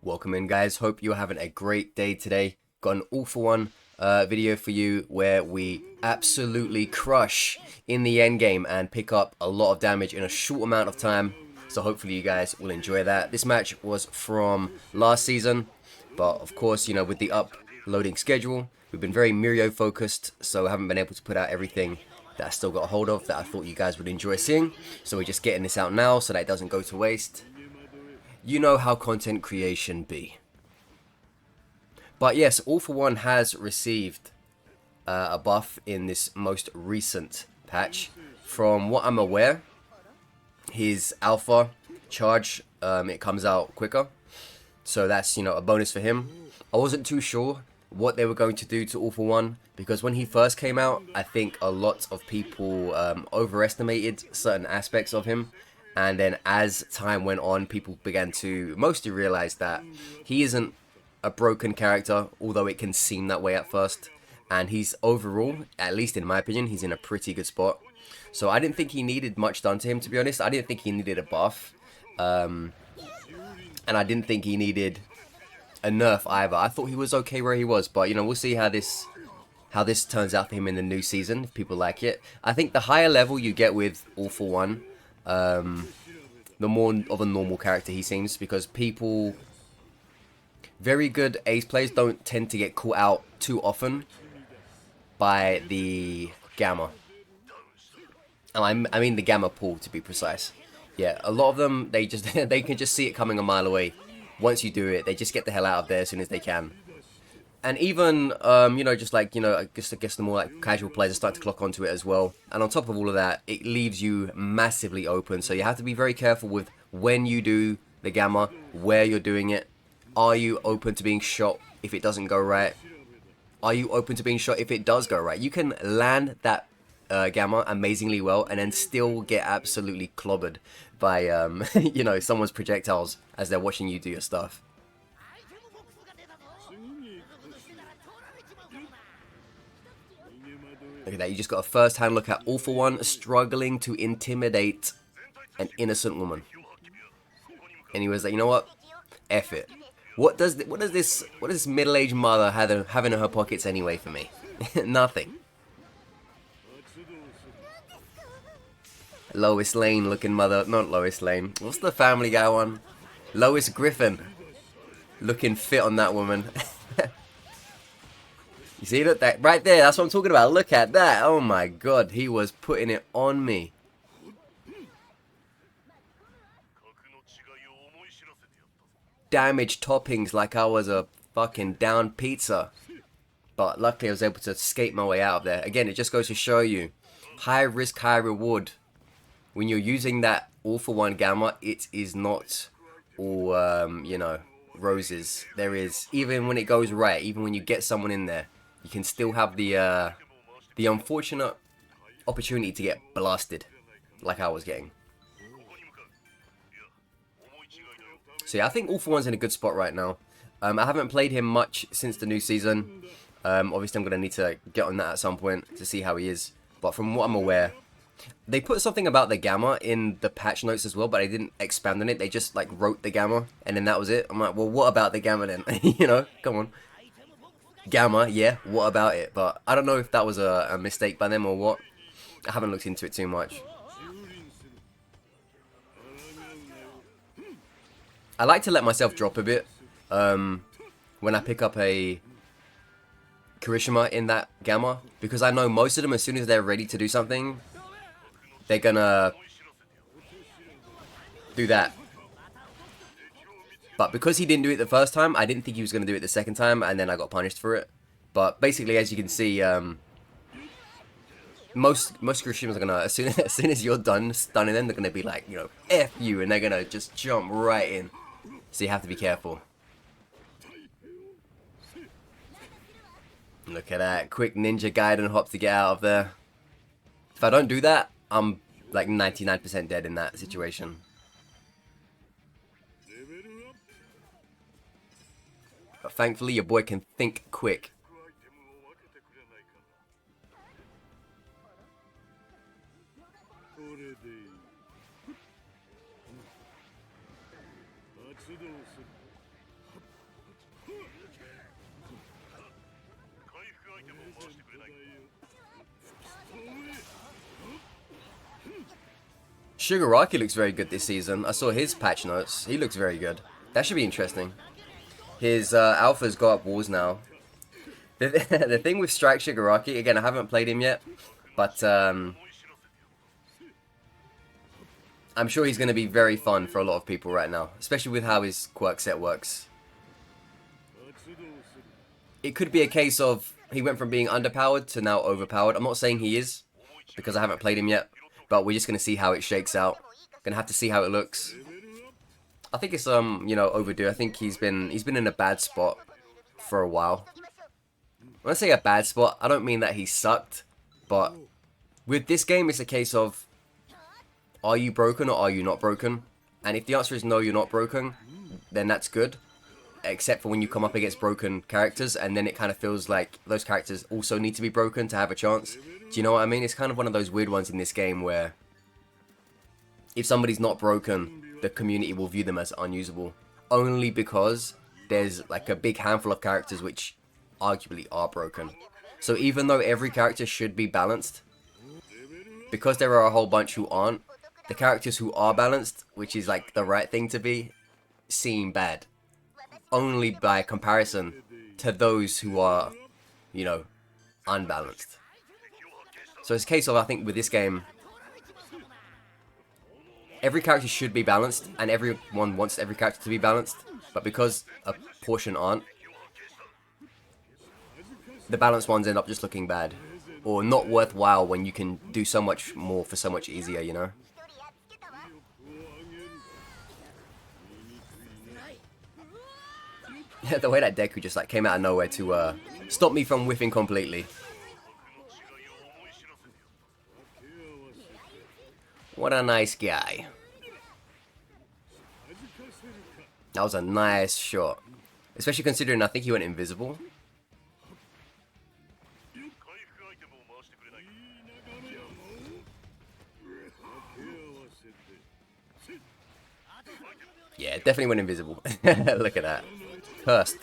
Welcome in, guys. Hope you're having a great day today. Got an all for one video for you where we absolutely crush in the end game and pick up a lot of damage in a short amount of time. So hopefully you guys will enjoy that. This match was from last season, but of course, you know, with the uploading schedule, we've been very Mirio focused, so I haven't been able to put out everything that I still got a hold of that I thought you guys would enjoy seeing. So we're just getting this out now so that it doesn't go to waste. You know how content creation be. But yes, All For One has received a buff in this most recent patch. From what I'm aware, his alpha charge, it comes out quicker. So that's, you know, a bonus for him. I wasn't too sure what they were going to do to All For One, because when he first came out, I think a lot of people overestimated certain aspects of him. And then as time went on, people began to mostly realize that he isn't a broken character, although it can seem that way at first. And he's overall, at least in my opinion, he's in a pretty good spot. So I didn't think he needed much done to him, to be honest. I didn't think he needed a buff. And I didn't think he needed a nerf either. I thought he was okay where he was. But, you know, we'll see how this turns out for him in the new season, if people like it. I think the higher level you get with All For One, the more of a normal character he seems, because people, very good ace players don't tend to get caught out too often by the gamma. And I mean the gamma pool, to be precise. Yeah, a lot of them, they can just see it coming a mile away. Once you do it, they just get the hell out of there as soon as they can. And even, you know, just like, you know, I guess the more like casual players start to clock onto it as well. And on top of all of that, it leaves you massively open. So you have to be very careful with when you do the gamma, where you're doing it. Are you open to being shot if it doesn't go right? Are you open to being shot if it does go right? You can land that gamma amazingly well and then still get absolutely clobbered by, you know, someone's projectiles as they're watching you do your stuff. Look at that, you just got a first-hand look at All For One struggling to intimidate an innocent woman. And he was like, you know what? F it. What does this middle-aged mother have in her pockets anyway for me? Nothing. Lois Lane looking mother, not Lois Lane. What's the Family Guy one? Lois Griffin. Looking fit on that woman. You see, look, that right there, that's what I'm talking about. Look at that. Oh my god, he was putting it on me. Damage toppings like I was a fucking down pizza. But luckily I was able to skate my way out of there. Again, it just goes to show you, high risk, high reward. When you're using that All For One gamma, it is not all, you know, roses. There is, even when it goes right, even when you get someone in there, you can still have the unfortunate opportunity to get blasted, like I was getting. So yeah, I think All For One's in a good spot right now. I haven't played him much since the new season. Obviously, I'm going to need to get on that at some point to see how he is. But from what I'm aware, they put something about the gamma in the patch notes as well, but they didn't expand on it. They just like wrote the gamma, and then that was it. I'm like, well, what about the gamma then? You know, come on. Gamma, yeah, what about it? But I don't know if that was a mistake by them or what. I haven't looked into it too much. I like to let myself drop a bit when I pick up a Kirishima in that gamma, because I know most of them, as soon as they're ready to do something, they're gonna do that. But because he didn't do it the first time, I didn't think he was gonna do it the second time, and then I got punished for it. But basically, as you can see, most Kirishimas are gonna, as soon as you're done stunning them, they're gonna be like, you know, F you, and they're gonna just jump right in. So you have to be careful. Look at that, quick ninja Gaiden hop to get out of there. If I don't do that, I'm like 99% dead in that situation. But thankfully, your boy can think quick. Shigaraki looks very good this season. I saw his patch notes. He looks very good. That should be interesting. His alpha's got up walls now. The thing with Strike Shigaraki, again, I haven't played him yet, but I'm sure he's going to be very fun for a lot of people right now, especially with how his quirk set works. It could be a case of he went from being underpowered to now overpowered. I'm not saying he is, because I haven't played him yet, but we're just going to see how it shakes out. Gonna have to see how it looks. I think it's you know, overdue. I think he's been in a bad spot for a while. When I say a bad spot, I don't mean that he sucked, but with this game, it's a case of, are you broken or are you not broken? And if the answer is no, you're not broken, then that's good. Except for when you come up against broken characters, and then it kind of feels like those characters also need to be broken to have a chance. Do you know what I mean? It's kind of one of those weird ones in this game where if somebody's not broken, the community will view them as unusable. Only because there's like a big handful of characters which arguably are broken. So even though every character should be balanced, because there are a whole bunch who aren't, the characters who are balanced, which is like the right thing to be, seem bad. Only by comparison to those who are, you know, unbalanced. So it's a case of, I think with this game, every character should be balanced, and everyone wants every character to be balanced, but because a portion aren't, the balanced ones end up just looking bad, or not worthwhile when you can do so much more for so much easier, you know? The way that Deku just like came out of nowhere to stop me from whiffing completely. What a nice guy. That was a nice shot. Especially considering I think he went invisible. Yeah, definitely went invisible. Look at that. Cursed.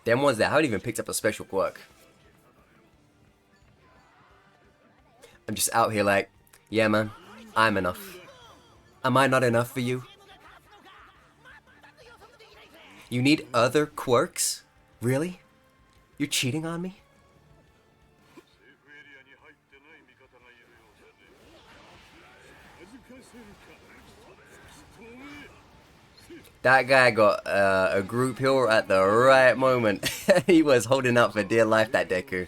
Them ones that haven't even picked up a special quirk. I'm just out here like, yeah man, I'm enough. Am I not enough for you? You need other quirks? Really? You're cheating on me? That guy got a group heal at the right moment. He was holding out for dear life, that Deku.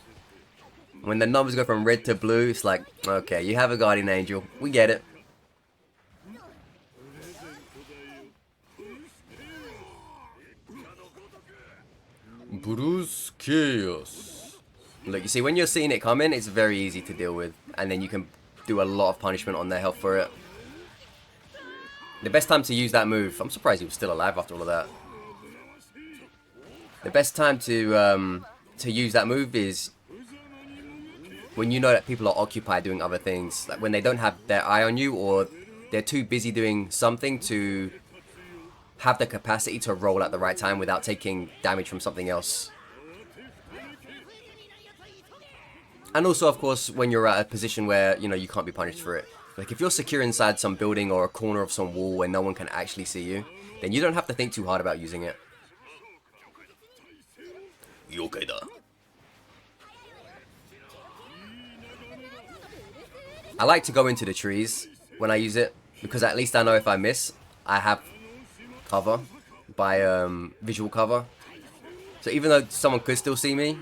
When the numbers go from red to blue, it's like, okay, you have a guardian angel. We get it. Bruce Chaos. Look, you see, when you're seeing it coming, it's very easy to deal with. And then you can do a lot of punishment on their health for it. The best time to use that move, I'm surprised he was still alive after all of that. The best time to use that move is when you know that people are occupied doing other things. Like when they don't have their eye on you, or they're too busy doing something to have the capacity to roll at the right time without taking damage from something else. And also, of course, when you're at a position where, you know, you can't be punished for it. Like, if you're secure inside some building or a corner of some wall where no one can actually see you, then you don't have to think too hard about using it. Yokai da. I like to go into the trees when I use it, because at least I know if I miss, I have cover by visual cover. So even though someone could still see me,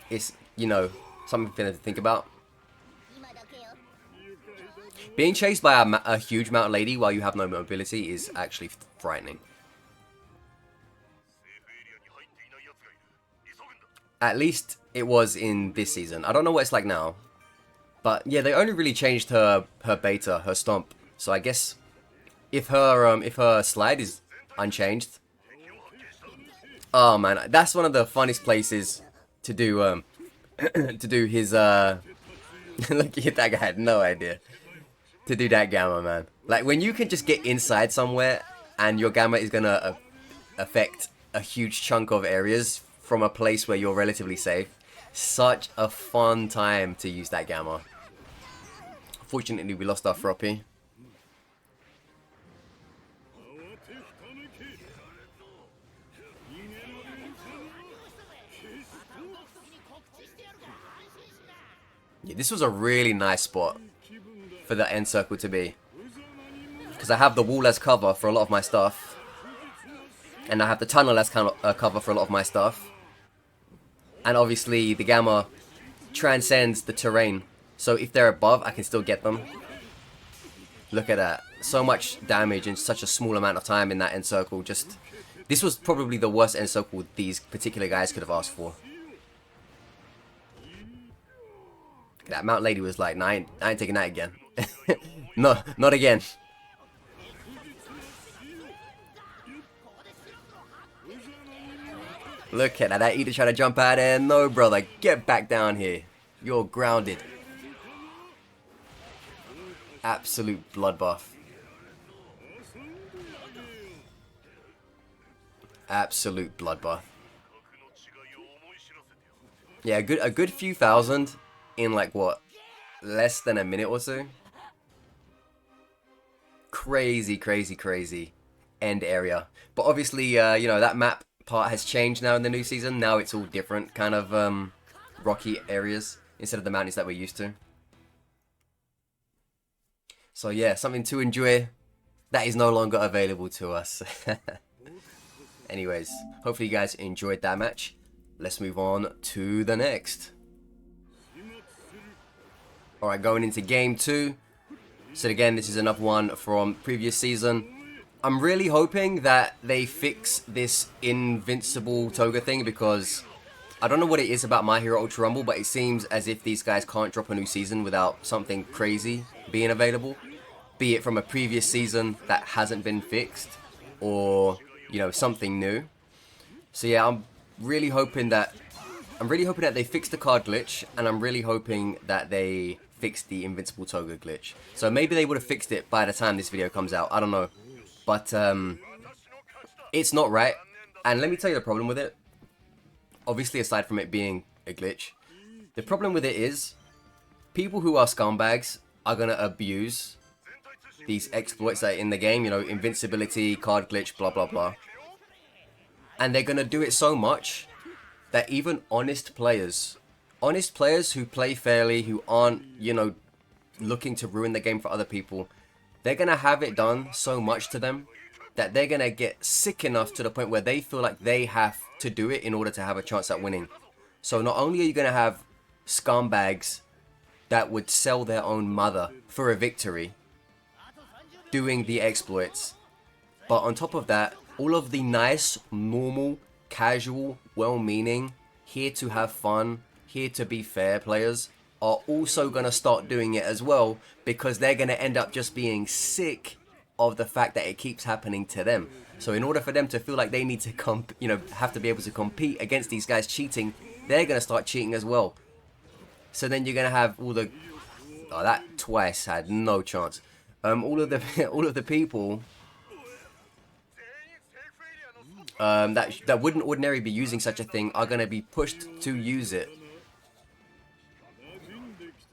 it's, you know, something to think about. Being chased by a huge mountain lady while you have no mobility is actually frightening. At least it was in this season. I don't know what it's like now. But yeah, they only really changed her beta, her stomp. So I guess if her slide is unchanged. Oh man, that's one of the funnest places to do to do his look at that guy, had no idea. To do that gamma, man. Like when you can just get inside somewhere and your gamma is gonna affect a huge chunk of areas from a place where you're relatively safe. Such a fun time to use that gamma. Fortunately, we lost our Froppy. Yeah, this was a really nice spot for the end circle to be. Because I have the wall as cover for a lot of my stuff. And I have the tunnel as cover for a lot of my stuff. And obviously the gamma transcends the terrain. So if they're above, I can still get them. Look at that. So much damage in such a small amount of time in that end circle. This was probably the worst end circle these particular guys could have asked for. That Mount Lady was like, nah, I ain't taking that again. No, not again. Look at that. That Eater trying to jump out there. No, brother. Get back down here. You're grounded. Absolute bloodbath. Absolute bloodbath. Yeah, a good few thousand in like what? Less than a minute or so. Crazy, crazy, crazy end area. But obviously, you know, that map part has changed now in the new season. Now it's all different kind of rocky areas instead of the mountains that we're used to. So yeah, something to enjoy that is no longer available to us. Anyways, hopefully you guys enjoyed that match. Let's move on to the next. Alright, going into game 2. So again, this is another one from previous season. I'm really hoping that they fix this invincible toga thing, because I don't know what it is about My Hero Ultra Rumble, but it seems as if these guys can't drop a new season without something crazy being available. Be it from a previous season that hasn't been fixed, or, you know, something new. So yeah, I'm really hoping that they fix the card glitch, and I'm really hoping that they fix the invincible toga glitch. So maybe they would have fixed it by the time this video comes out. I don't know. But it's not right. And let me tell you the problem with it. Obviously, aside from it being a glitch, the problem with it is people who are scumbags are going to abuse these exploits that are in the game. You know, invincibility, card glitch, blah, blah, blah. And they're going to do it so much that even honest players who play fairly, who aren't, you know, looking to ruin the game for other people, they're going to have it done so much to them that they're going to get sick enough to the point where they feel like they have to do it in order to have a chance at winning. So not only are you going to have scumbags that would sell their own mother for a victory doing the exploits, but on top of that, all of the nice, normal, casual, well-meaning, here to have fun, here to be fair players are also going to start doing it as well, because they're going to end up just being sick of the fact that it keeps happening to them. So in order for them to feel like they need to have to be able to compete against these guys cheating, they're going to start cheating as well. So then you're going to have all the... Oh, that twice had no chance. All of the people that wouldn't ordinarily be using such a thing are going to be pushed to use it.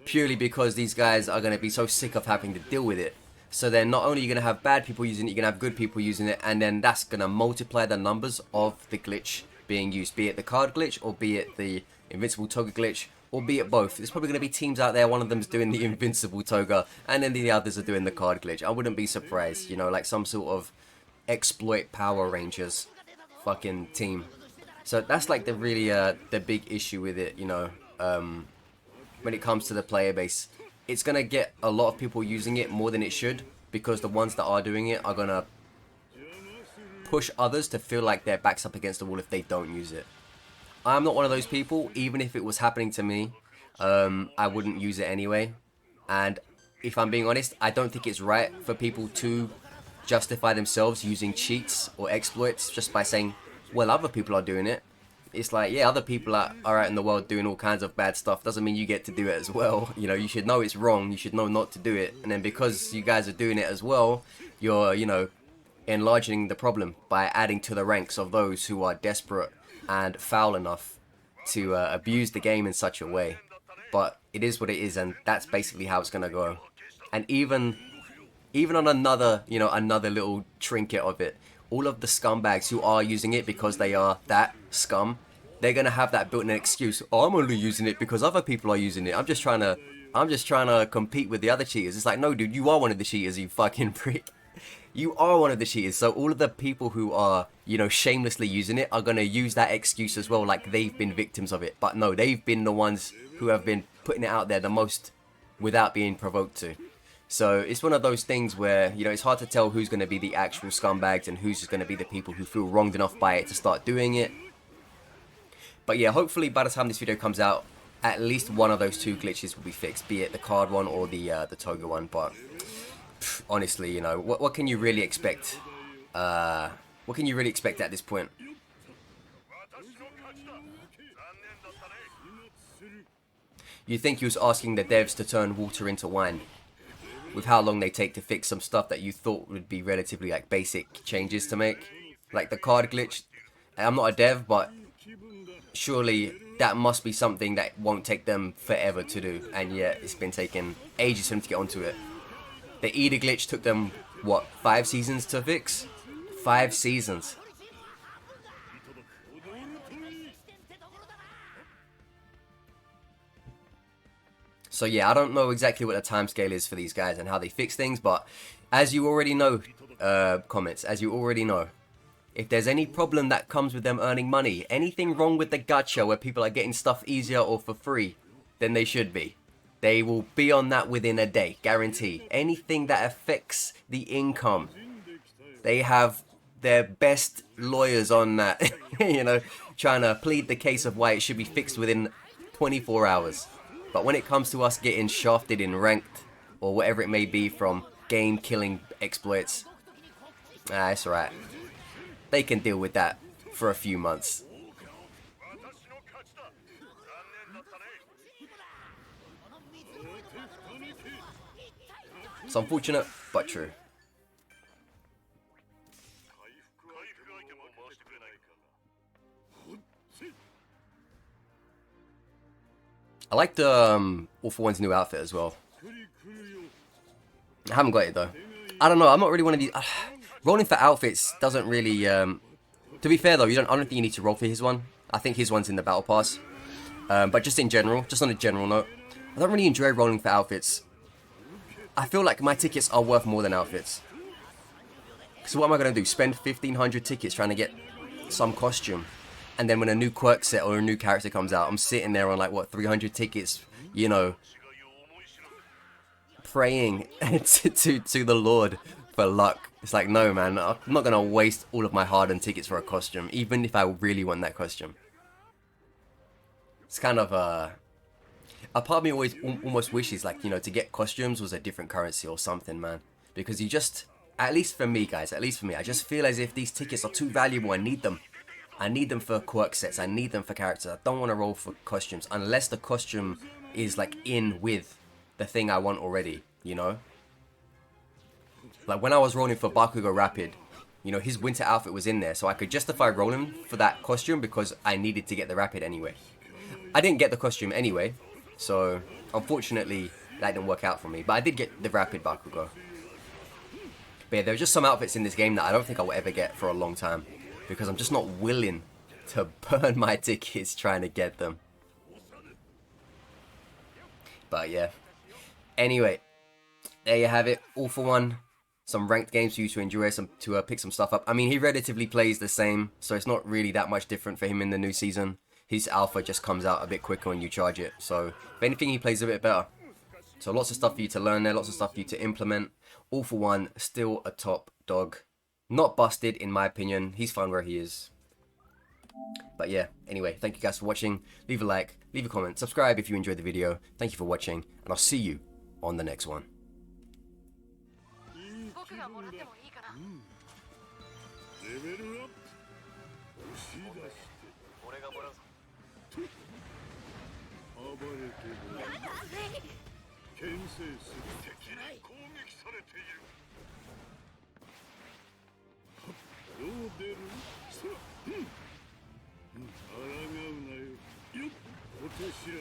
Purely because these guys are going to be so sick of having to deal with it. So then not only are you going to have bad people using it, you're going to have good people using it, and then that's going to multiply the numbers of the glitch being used. Be it the card glitch, or be it the invincible toga glitch, or be it both. There's probably going to be teams out there, one of them's doing the invincible toga, and then the others are doing the card glitch. I wouldn't be surprised, you know, like some sort of exploit Power Rangers fucking team. So that's like the really, the big issue with it, you know, when it comes to the player base. It's going to get a lot of people using it more than it should, because the ones that are doing it are going to push others to feel like their back's up against the wall if they don't use it. I'm not one of those people. Even if it was happening to me, I wouldn't use it anyway. And if I'm being honest, I don't think it's right for people to justify themselves using cheats or exploits just by saying, well, other people are doing it. It's like, yeah, other people are out in the world doing all kinds of bad stuff. Doesn't mean you get to do it as well. You know, you should know it's wrong. You should know not to do it. And then because you guys are doing it as well, you're, you know, enlarging the problem by adding to the ranks of those who are desperate and foul enough to abuse the game in such a way. But it is what it is, and that's basically how it's gonna go. And even on another, you know, another little trinket of it, all of the scumbags who are using it because they are that scum, they're gonna have that built-in excuse. Oh, I'm only using it because other people are using it. I'm just trying to compete with the other cheaters. It's like, no, dude, you are one of the cheaters, you fucking prick. You are one of the cheaters. So all of the people who are, you know, shamelessly using it are gonna use that excuse as well, like they've been victims of it. But no, they've been the ones who have been putting it out there the most without being provoked to. So it's one of those things where, you know, it's hard to tell who's going to be the actual scumbags and who's just going to be the people who feel wronged enough by it to start doing it. But yeah, hopefully by the time this video comes out, at least one of those two glitches will be fixed, be it the card one or the toga one. But honestly, you know, what can you really expect? What can you really expect at this point? You think he was asking the devs to turn water into wine, with how long they take to fix some stuff that you thought would be relatively like basic changes to make, like the card glitch. I'm not a dev, but surely that must be something that won't take them forever to do, and yet it's been taking ages for them to get onto it. The Eda glitch took them, what, 5 seasons to fix? 5 seasons. So yeah, I don't know exactly what the timescale is for these guys and how they fix things, but as you already know, comments, as you already know, if there's any problem that comes with them earning money, anything wrong with the gacha where people are getting stuff easier or for free, then they should be. They will be on that within a day, guaranteed. Anything that affects the income, they have their best lawyers on that, you know, trying to plead the case of why it should be fixed within 24 hours. But when it comes to us getting shafted in ranked, or whatever it may be from game-killing exploits, it's alright. They can deal with that for a few months. It's unfortunate, but true. I like the All For One's new outfit as well. I haven't got it though. I don't know. I'm not really one of these. Rolling for outfits doesn't really. To be fair though, I don't think you need to roll for his one. I think his one's in the battle pass. But just in general, just on a general note, I don't really enjoy rolling for outfits. I feel like my tickets are worth more than outfits. So what am I gonna do? Spend 1,500 tickets trying to get some costume, and then when a new quirk set or a new character comes out, I'm sitting there on like what 300 tickets, you know, praying to the Lord for luck. It's like, no man, I'm not gonna waste all of my hard-earned tickets for a costume, even if I really want that costume. It's kind of a part of me almost wishes, like, you know, to get costumes was a different currency or something, man, because you just, at least for me guys, at least for me, I just feel as if these tickets are too valuable. I need them. I need them for quirk sets. I need them for characters. I don't want to roll for costumes unless the costume is like in with the thing I want already, you know? Like when I was rolling for Bakugo Rapid, you know, his winter outfit was in there, so I could justify rolling for that costume because I needed to get the Rapid anyway. I didn't get the costume anyway, so unfortunately that didn't work out for me, but I did get the Rapid Bakugo. But yeah, there are just some outfits in this game that I don't think I will ever get for a long time, because I'm just not willing to burn my tickets trying to get them. But yeah. Anyway, there you have it. All For One. Some ranked games for you to enjoy, to pick some stuff up. I mean, he relatively plays the same, so it's not really that much different for him in the new season. His alpha just comes out a bit quicker when you charge it. So, if anything, he plays a bit better. So lots of stuff for you to learn there, lots of stuff for you to implement. All For One, still a top dog. Not busted, in my opinion. He's fine where he is. But yeah, anyway, thank you guys for watching. Leave a like, leave a comment, subscribe if you enjoyed the video. Thank you for watching, and I'll see you on the next one. どう出る？さあ、抗うなよ。よっ、お手調べだ。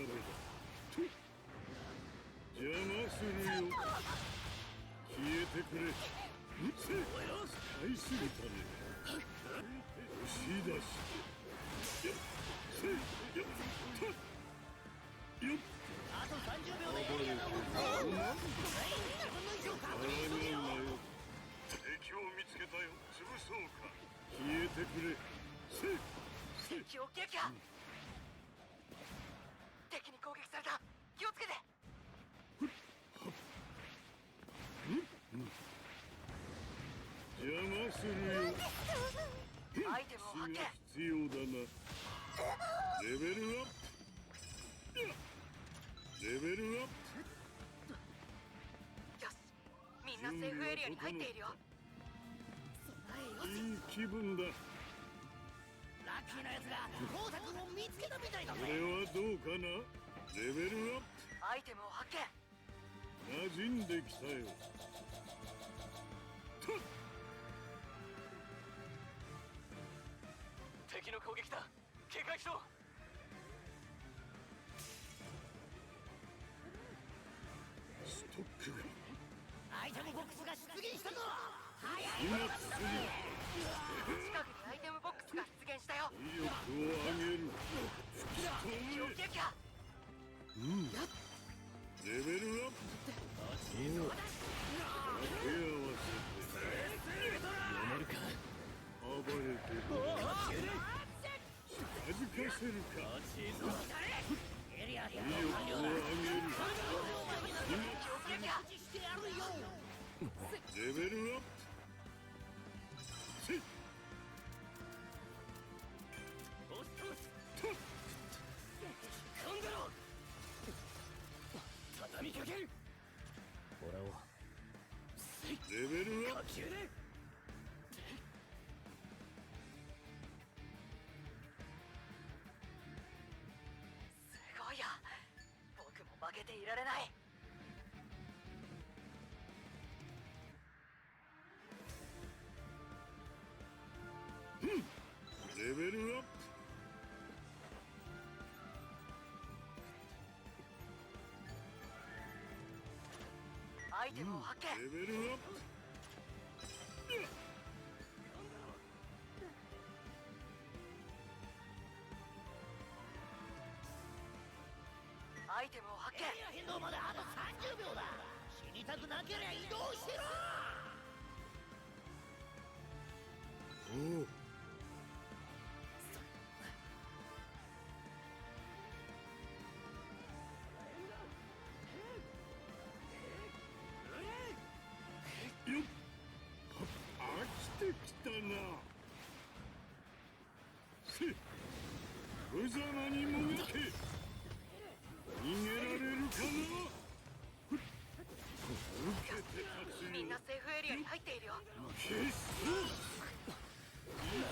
と邪魔するよ。消えてくれ。使いすぎたね。押し出し。よっ、せい、よっ、たっ、よっ。あと30秒でエリアが動くぞ。抗うなよ。敵を見つけたよ。潰そうか。消えてくれ。せい。敵を撃破。敵に攻撃された。気をつけて。邪魔するよ。アイテムを発見。必要だな。レベルアップ。レベルアッよし、みんなセーフエリアに入っているよ。プ。いい気分だ。ラッキーなやつが光太君を見つけたみたいだこぜ。れはどうかな。レベルアッアイテムを発見。プ。馴染んできたよ。敵の攻撃だ。警戒しろ。ストックがアイテムボックスが出現したぞ。早い。今近くにアイテムボックスが出現したよ。威力を上げる。敵を撃破。レベルアップ。手合わせて読めるか。暴れてる。近づかせるか。エリアで威力を上げる。してやるよ。レベルアップ。せい。今度ろ。畳みかける。俺をレベルアップ。球で。すごいや。僕も負けていられない。レベルアップ。アイテムを発見。レベルアップ。アイテムを発見。エリア変動まであと30秒だ。死にたくなけりゃ移動しろ。おう。よっ。飽きてきたな。せ、無様にもがけ。逃げられるかな。受けて立つよ。みんなセーフエリアに入っているよ。決死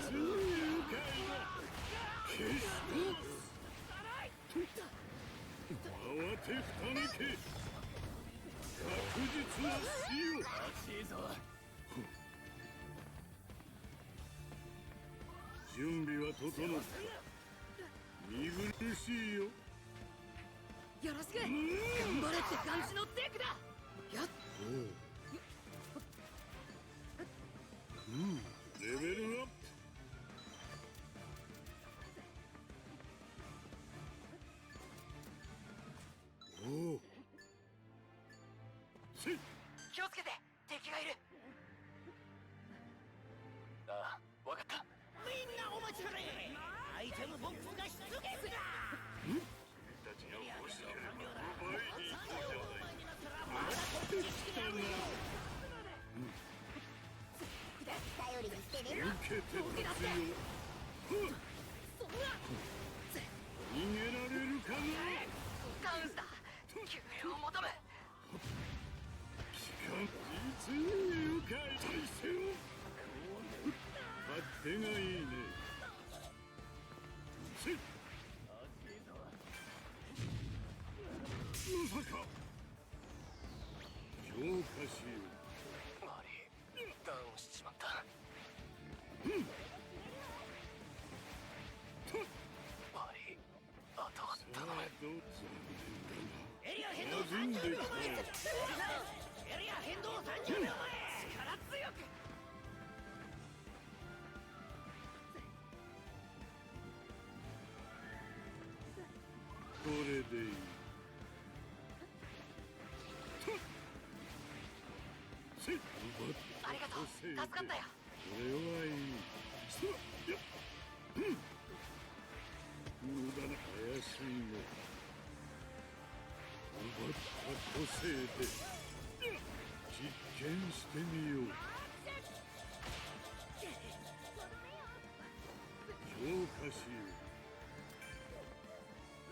実に愉快だ。決死慌てふためけ。確実な死よ。しいぞ。準備は整った。見苦しいよ。よろしく。頑張れって感じのデクだ。やっ。レベルアップ。おお。せい。気をつけて。敵がいる。ああ、わかった。みんなお待ちかね。アイテムボックスが出現だ。たちが欲しければ奪いに行くじゃない。飽きてきたな。頼りにしてね。受けて立つよ。逃げられるかな。ダウンした。救援を求む。期間実に愉快。体勢を勝手がいいね。せい。まさか浄化しよう。悪い。ダウンしちまった。エリア変動30秒前。エリア変動30秒前。力強く。これでいい。ありがとう。助かったよ。これはいい。無駄な怪しいね。奪った個性で実験してみよう。強化しよう。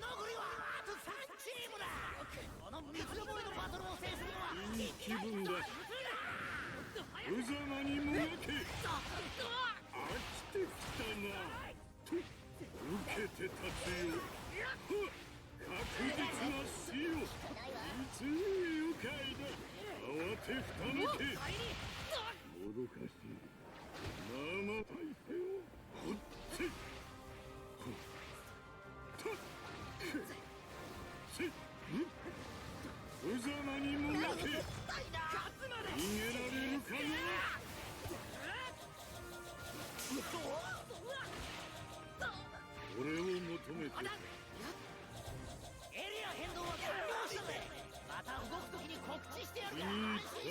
残りはあと3チームだ。この三つどもえのバトルを制するのはいい気分だ。無様にもがけ。飽きてきたな。と受けて立つよ。確実な死よ。いつ愉快だ。慌てふためけ。もどかしい生体勢をほってほったせ無様にもがけ。逃げられるかな。俺を求めてエリア変動は完了したぜ。また動くときに告知してやるからいい安心し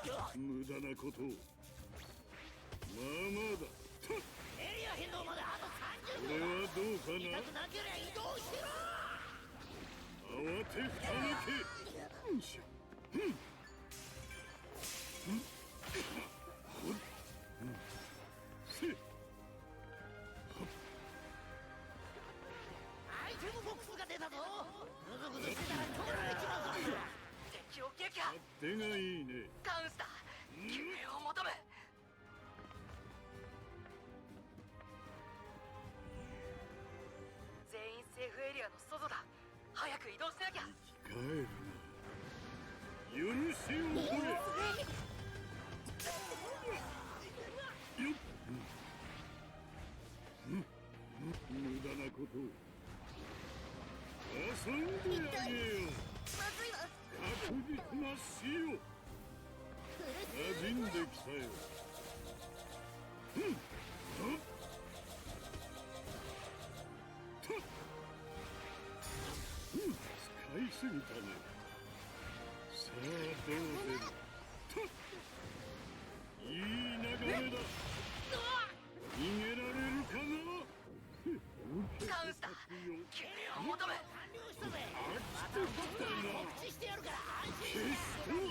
な。無駄なことを。まあだ。エリア変動まであと30秒だ。これはどうか痛くな。なけりゃ移動しろ。慌てふためけ。よいしょ。せアイテムボックスが出たぞ。ぐずぐずしてたら取られちまうぞ。敵を撃破。手がいいね。カウンスだ。救援を求む。全員セーフエリアの外だ。早く移動しなきゃ。帰るな。許しをこれ。よっ。無駄なことを遊んであげよう。まずいわ。確実な死よ。馴染んできたよ。使いすぎたね。さあどう出る。いい流れだ。逃げられるかな。カウンスだ。救援を求む。完了したぜ。また動くときに告知してやるから安心しな。位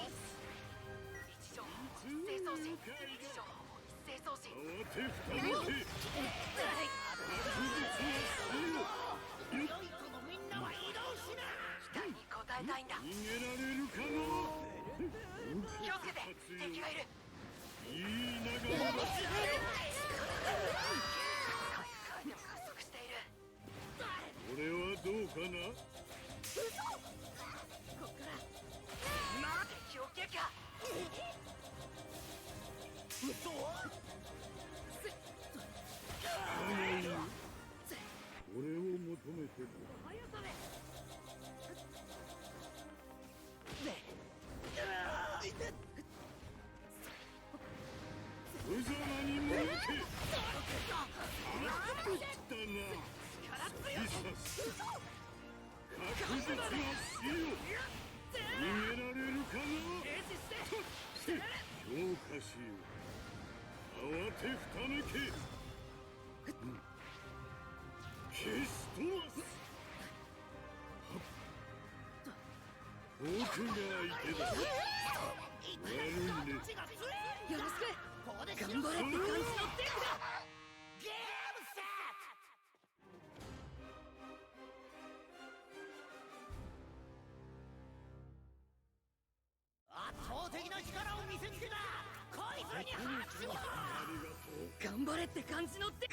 置情報一斉送信。位置情報一斉送信。慌てふためけ。確実な死よ。良い子のみんなは移動しな。期待に応えたいんだ。逃げられるかな。気をつけて。敵がいる。いい流れだ。回復アイテムが不足している。これはどうかな。敵を撃破。俺を求めてる。無様にもがけ。あってきたな。必殺。確実な死よ。逃げられるかな。強化しよう。慌てふためけ。消し飛ばす。僕が相手だ。悪いね。よろしく。ここで頑張れって感じのテクだ。ゲームセット。圧倒的な力を見せつけた。こいつに拍手を。ありがとう。頑張れって感じのって